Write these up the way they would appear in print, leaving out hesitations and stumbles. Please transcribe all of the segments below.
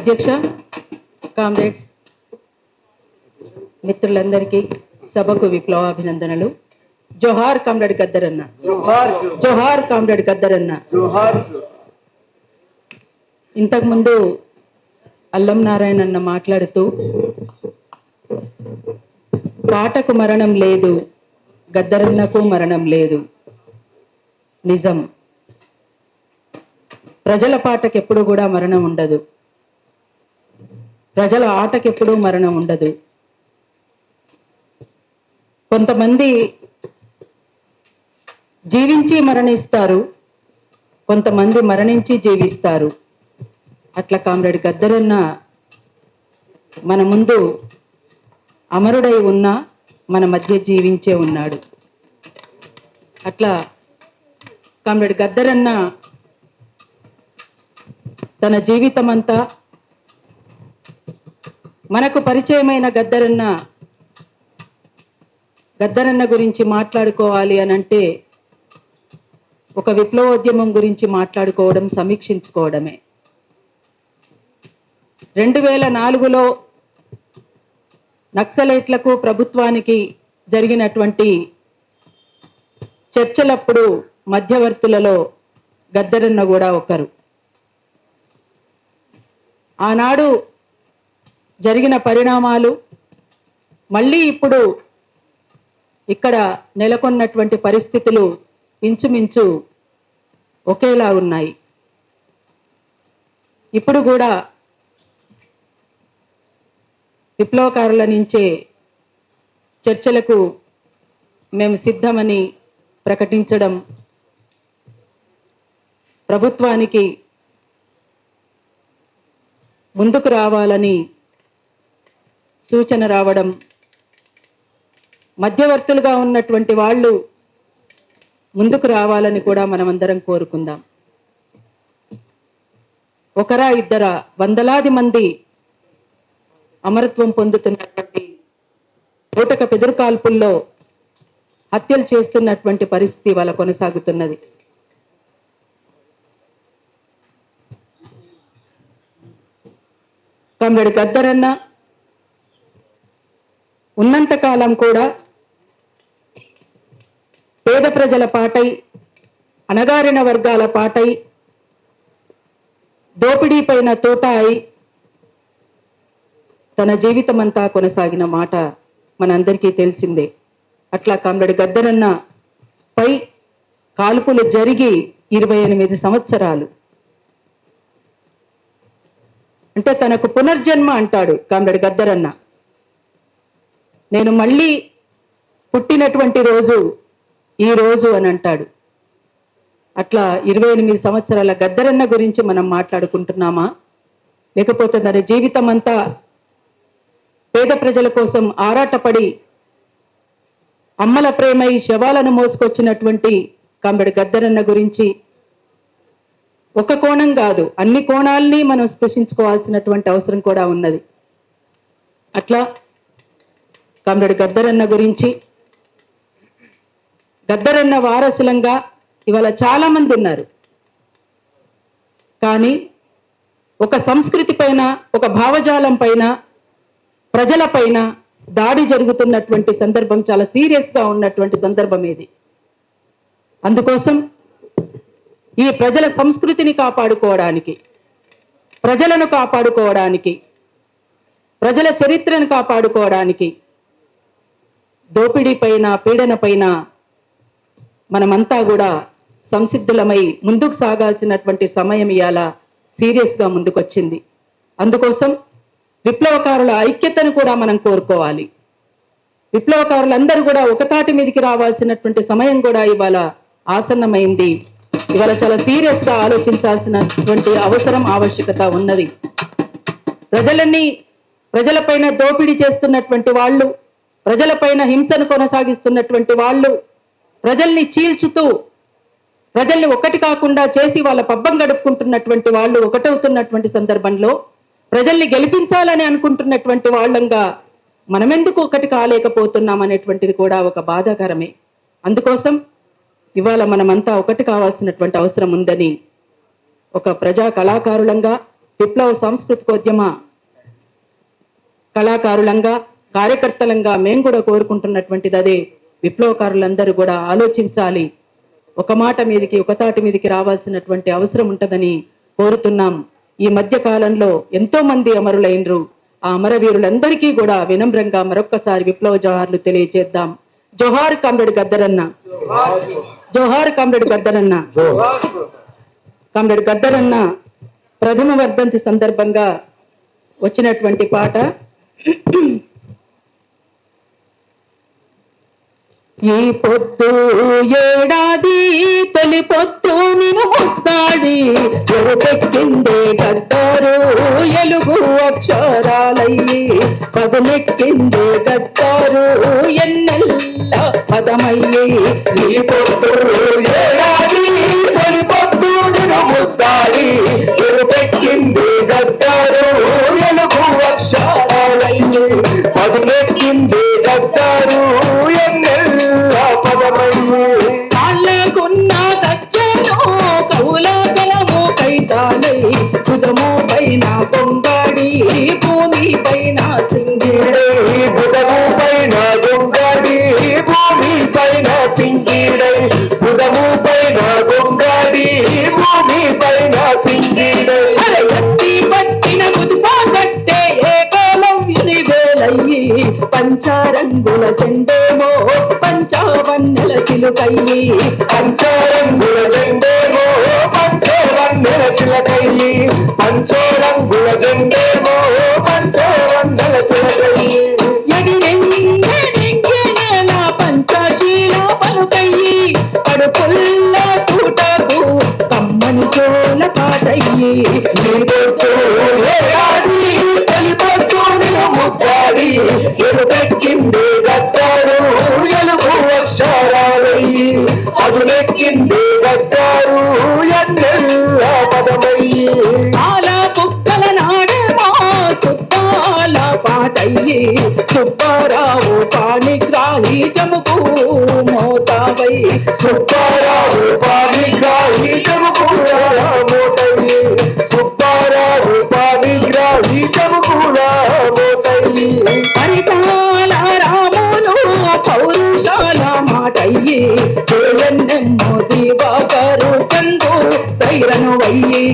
అధ్యక్ష, కామ్రేడ్స్, మిత్రులందరికీ సభకు విప్లవాభినందనలు. జోహార్ కామ్రేడ్ గద్దరన్న, జోహార్ కామ్రేడ్ గద్దరన్న. ఇంతకుముందు అల్లం నారాయణ అన్న మాట్లాడుతూ పాటకు మరణం లేదు, గద్దరన్నకు మరణం లేదు. నిజం. ప్రజల పాటకు ఎప్పుడు కూడా మరణం ఉండదు, ప్రజల ఆటకు ఎప్పుడూ మరణం ఉండదు. కొంతమంది జీవించి మరణిస్తారు, కొంతమంది మరణించి జీవిస్తారు. అట్లా కామ్రేడ్ గద్దరన్న మన ముందు అమరుడై ఉన్నా మన మధ్య జీవించే ఉన్నాడు. అట్లా కామ్రేడ్ గద్దరన్న తన జీవితం అంతా మనకు పరిచయమైన గద్దరన్న గురించి మాట్లాడుకోవాలి అని అంటే ఒక విప్లవోద్యమం గురించి మాట్లాడుకోవడం, సమీక్షించుకోవడమే. 2004లో నక్సలైట్లకు ప్రభుత్వానికి జరిగినటువంటి చర్చలప్పుడు మధ్యవర్తులలో గద్దరన్న కూడా ఒకరు. ఆనాడు జరిగిన పరిణామాలు మళ్ళీ ఇప్పుడు ఇక్కడ నెలకొన్నటువంటి పరిస్థితులు ఇంచుమించు ఒకేలా ఉన్నాయి. ఇప్పుడు కూడా విప్లవకారుల నుంచే చర్చలకు మేము సిద్ధమని ప్రకటించడం, ప్రభుత్వానికి ముందుకు రావాలని సూచన రావడం, మధ్యవర్తులుగా ఉన్నటువంటి వాళ్ళు ముందుకు రావాలని కూడా మనమందరం కోరుకుందాం. ఒకరా ఇద్దరా, వందలాది మంది అమరత్వం పొందుతున్నటువంటి ఓటక పెదురుకాల్పుల్లో హత్యలు చేస్తున్నటువంటి పరిస్థితి వాళ్ళ కొనసాగుతున్నది. కామ్రేడ్ గద్దరన్న ఉన్నంతకాలం కూడా పేద ప్రజల పాటై, అణగారిన వర్గాల పాటై, దోపిడీ పైన తోట అయి తన జీవితం అంతా కొనసాగిన మాట మనందరికీ తెలిసిందే. అట్లా కామ్రేడ్ గద్దరన్న పై కాల్పులు జరిగి 28 సంవత్సరాలు. అంటే తనకు పునర్జన్మ అంటాడు కామ్రేడ్ గద్దరన్న. నేను మళ్ళీ పుట్టినటువంటి రోజు ఈ రోజు అని అంటాడు. అట్లా 28 సంవత్సరాల గద్దరన్న గురించి మనం మాట్లాడుకుంటున్నామా, లేకపోతే తన జీవితం అంతా పేద ప్రజల కోసం ఆరాటపడి అమ్మల ప్రేమై శవాలను మోసుకొచ్చినటువంటి కామ్రేడ్ గద్దరన్న గురించి ఒక కోణం కాదు, అన్ని కోణాల్ని మనం స్పృశించుకోవాల్సినటువంటి అవసరం కూడా ఉన్నది. అట్లా కామ్రేడ్ గద్దరన్న గురించి, గద్దరన్న వారసులంగా ఇవాళ చాలా మంది ఉన్నారు. కానీ ఒక సంస్కృతి పైన, ఒక భావజాలం పైన, ప్రజల పైన దాడి జరుగుతున్నటువంటి సందర్భం, చాలా సీరియస్గా ఉన్నటువంటి సందర్భం ఇది. అందుకోసం ఈ ప్రజల సంస్కృతిని కాపాడుకోవడానికి, ప్రజలను కాపాడుకోవడానికి, ప్రజల చరిత్రను కాపాడుకోవడానికి, దోపిడీ పైన, పీడన పైన మనమంతా కూడా సంసిద్ధులమై ముందుకు సాగాల్సినటువంటి సమయం ఇవాళ సీరియస్గా ముందుకొచ్చింది. అందుకోసం విప్లవకారుల ఐక్యతను కూడా మనం కోరుకోవాలి. విప్లవకారులందరూ కూడా ఒకతాటి మీదకి రావాల్సినటువంటి సమయం కూడా ఇవాళ ఆసన్నమైంది. ఇవాళ చాలా సీరియస్గా ఆలోచించాల్సినటువంటి అవసరం, ఆవశ్యకత ఉన్నది. ప్రజలపైన దోపిడీ చేస్తున్నటువంటి వాళ్ళు, ప్రజలపైన హింసను కొనసాగిస్తున్నటువంటి వాళ్ళు, ప్రజల్ని చీల్చుతూ ప్రజల్ని ఒకటి కాకుండా చేసి వాళ్ళ పబ్బం గడుపుకుంటున్నటువంటి వాళ్ళు ఒకటవుతున్నటువంటి సందర్భంలో ప్రజల్ని గెలిపించాలని అనుకుంటున్నటువంటి వాళ్ళంగా మనమెందుకు ఒకటి కాలేకపోతున్నాం అనేటువంటిది కూడా ఒక బాధాకరమే. అందుకోసం ఇవాళ మనమంతా ఒకటి కావాల్సినటువంటి అవసరం ఉందని ఒక ప్రజా కళాకారులంగా, విప్లవ సాంస్కృతికోద్యమ కళాకారులంగా కార్యకర్తలంగా మేము కూడా కోరుకుంటున్నటువంటిది అదే. విప్లవకారులందరూ కూడా ఆలోచించాలి, ఒక మాట మీదకి ఒక తాటి మీదకి రావాల్సినటువంటి అవసరం ఉంటుందని కోరుతున్నాం. ఈ మధ్య కాలంలో ఎంతో మంది అమరులైనరు. ఆ అమరవీరులందరికీ కూడా వినమ్రంగా మరొక్కసారి విప్లవ జోహార్లు తెలియజేద్దాం. జోహార్ కామ్రేడ్ గద్దరన్న, జోహార్ కామ్రేడ్ గద్దరన్న. కామ్రేడ్ గద్దరన్న ప్రథమ వర్ధంతి సందర్భంగా వచ్చినటువంటి పాట ఈ పొద్దు ఏడాది తొలి పొద్దు నిన్ను ముద్దాడి ఎరుపెక్కిందే గద్దారు ఎలుగు అక్షరాలయ్యి పదమెక్కిందే గద్దారు ఎన్నెల్ల పదమయ్యి. ఈ పొద్దు ఏడాది తొలి పొద్దు నిన్ను ముద్దాడి ఎరుపెక్కిందే గద్దారు ఎలుగు అక్షరాలయ్యి పదమెక్కిందే గద్దారు కాళ్ళకున్న కచ్చను కౌలకలము కైతాలై భుజము పైన కొంగాడి భూమి పైన సింగిడై భుజము పైన కొంగాడి భూమి పైన సింగిడై భుజము పైన కొంగాడి భూమి పైన సింగిడై ఎత్తి పట్టిన ముదుపా కట్టే ఏకలవ్యుని వేలయ్యి పంచరంగుల చెండేమో పంచవన్నెల చిలుకయ్యి పంచరంగుల జెండేమో పంచవన్నెల చిలకయ్యి పంచరంగుల జెండేమో పంచవన్నెల చిలకయ్యి ఎగిరెంగెల పంచశీల పలుకయ్యి కడుపుల్ల తూటకు కమ్మని చోల పాటయ్యి ముద్దాడి ఎరుపెక్కిందే గద్దారు ఎలుగు అక్షరాలయ్యి అదులెక్కిందే గద్దారు ఎన్నెల్ల పదమయ్యి. ఆల కుక్కల నాడేమో సుద్దాల పాటయ్యి సుబ్బారావు పాణిగ్రాహి చముకు మోతావై సుబ్బారావు పాణిగ్రాహి చముకు మోతయ్యి సుబ్బారావు పాణిగ్రాహి చముకుల మోతయ్యి. పరిటాల రాములు పౌరుషాల మాటయ్యి చేయన్నెమ్మో దివాకరు చందు సైరను వయ్యి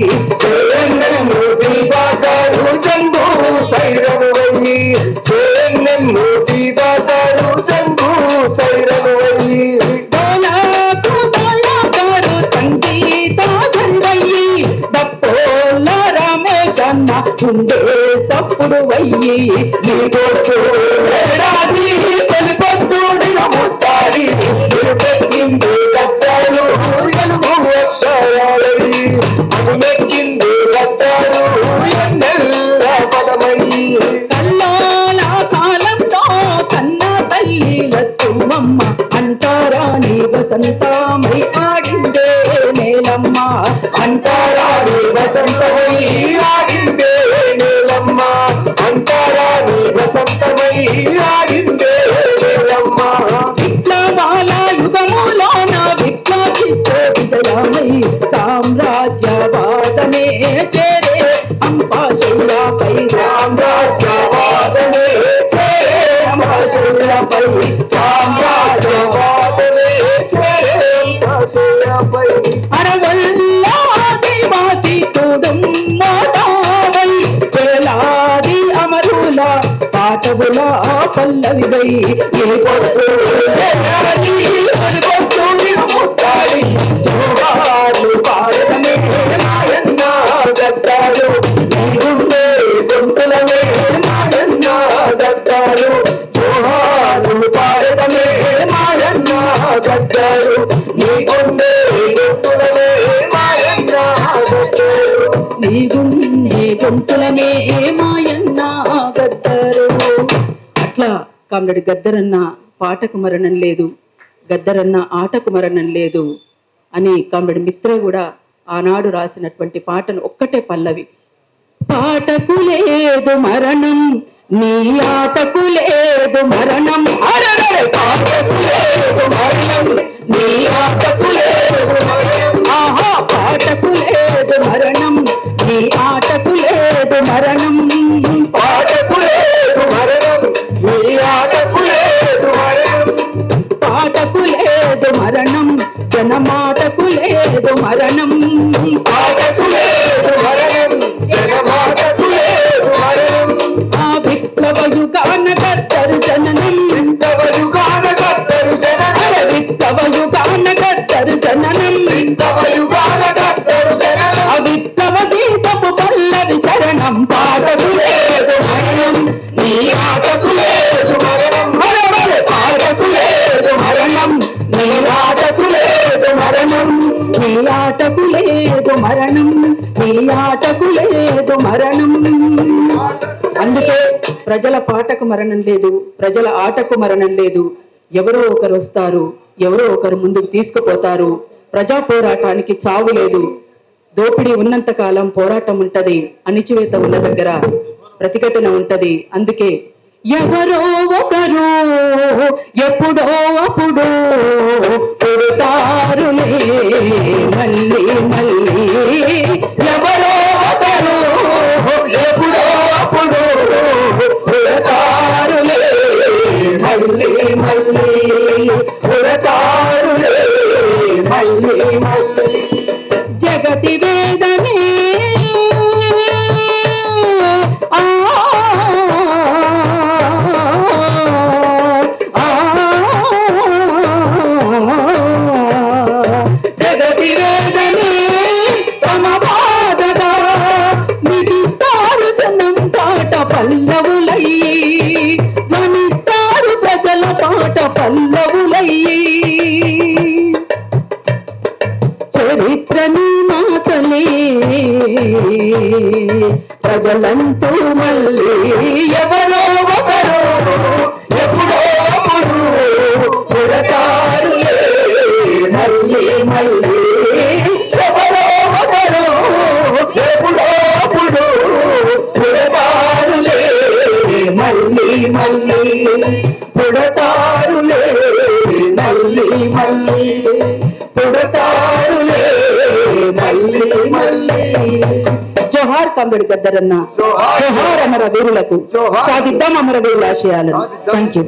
చేయన్నెమ్మో దివాకరు చందు సైరను వయ్యి చేయన్నెమ్మో దివాకరు చందు సైరను వయ్యి. డోలకు దయాకరు సంగీత జండయ్యి దప్పోల రమేశన్న ఉండే సప్పుడు వయ్యి ఈ పొద్దు ఏడాది తొలి పొద్దు నిన్ను ముద్దాడి ఎరుపెక్కిందే గద్దారు ఎలుగు అక్షరాలయ్యి అదులెక్కిందే గద్దారు ఎన్నెల్ల పదమయ్యి. కల్లోల కాలంలో కన్న తల్లి లక్ష్మమ్మ అంటారాని వసంతమై ఆడిందే నేలమ్మ అంటారాని వసంతమై ఆడిందే నేలమ్మ అంటారాని వసంతమై ఆడిందే నేలమ్మ. విప్లవాల యుగములోన విప్లవిస్తే విజయమై సామ్రాజ్యవాదమే చేరే అంపాశయ్యపై సామ్రాజ్యవాదమే చేరే అంపాశయ్యపై సామ్రాజ్యవాదమే చేరే అంపాశయ్యపై. అరవల్ల ఆదివాసి తోడుం మోతావై వేలాది అమరుల పాటవుల పల్లవివై ఈ పొద్దు ఏడాది తొలి పొద్దు నిన్ను ముద్దాడి జోహార్లు పాడటమే మాయన్న గద్దారు నీ గుండె గొంతులమే మాయన్న గద్దారు జోహార్లు పాడటమే మాయన్న గద్దారు నీ గుండె గొంతులమే మాయన్న గద్దారు నీ గుండె గొంతులమే మాయన్న గద్దారు. అట్లా కామ్రేడ్ గద్దరన్న పాటకు మరణం లేదు, గద్దరన్న ఆటకు మరణం లేదు అని కామ్రేడ్ మిత్ర కూడా ఆనాడు రాసినటువంటి పాటను ఒక్కటే పల్లవి. పాటకు లేదు మరణం నీ ఆటకు లేదు మరణం పాటకు లేదు మరణం నీ ఆటకు లేదు మరణం ఆహా పాటకు లేదు మరణం నీ ఆటకు పాటకు లేదు మరణం, పాటకు లేదు మరణం, నీ ఆటకు లేదు మరణం. పాటకు లేదు మరణం, జనమాటకు లేదు మరణం, పాటకు లేదు మరణం, జనమాటకు లేదు మరణం. ఆ విప్లవ యుగాన కర్తరు జననం, విప్లవ యుగాన కర్తరు జననం, విప్లవ యుగాన కర్తరు జననం, విప్లవ యుగాన కర్తరు జననం. ఆ విప్లవ గీతపు పల్లవి చరణం. పాటకు లేదు మరణం, నీ ఆటకు లేదు మరణం, పాటకు లేదు మరణం, నీ ఆటకు లేదు మరణం, నీ ఆటకు లేదు మరణం, నీ ఆటకు లేదు మరణం. అందుకే ప్రజల పాటకు మరణం లేదు, ప్రజల ఆటకు మరణం లేదు. ఎవరో ఒకరు వస్తారు, ఎవరో ఒకరు ముందుకు తీసుకుపోతారు. ప్రజా పోరాటానికి చావు లేదు. దోపిడీ ఉన్నంత కాలం పోరాటం ఉంటది, అణిచివేత ఉన్న దగ్గర ప్రతిఘటన ఉంటది. అందుకే ఎవరో ఒకరు ఎప్పుడో అప్పుడు పుడతారులే మళ్ళీ మళ్ళీ, ఎవరో ఒకరు ఎప్పుడో అప్పుడు పుడతారులే మళ్ళీ మళ్ళీ, పుడతారులే మళ్ళీ మళ్ళీ. జగతి వేదనే జగతి వేదనే తమ బాధగా మిగిస్తారు జనం పాట పల్లవులయ్యి, ధ్వనిస్తారు ప్రజల పాట పల్లవులయ్యి. చరిత్రని మాతలే ప్రజలంటూ మళ్ళీ ఎవరో ఒకరు ఎప్పుడో అప్పుడు పుడతారులే మళ్ళీ మళ్ళీ, ఎవరో ఒకరు ఎప్పుడో అప్పుడు పుడతారులే మళ్ళీ మళ్ళీ, పుడతారులే మళ్ళీ మళ్ళీ, పుడతారులే మళ్ళీ మళ్ళీ. జోహార్ కామ్రేడ్ గద్దరన్న, జోహార్ అమర వీరులకు, సాధిద్దాం అమర వీరుల ఆశయాలను. Thank you.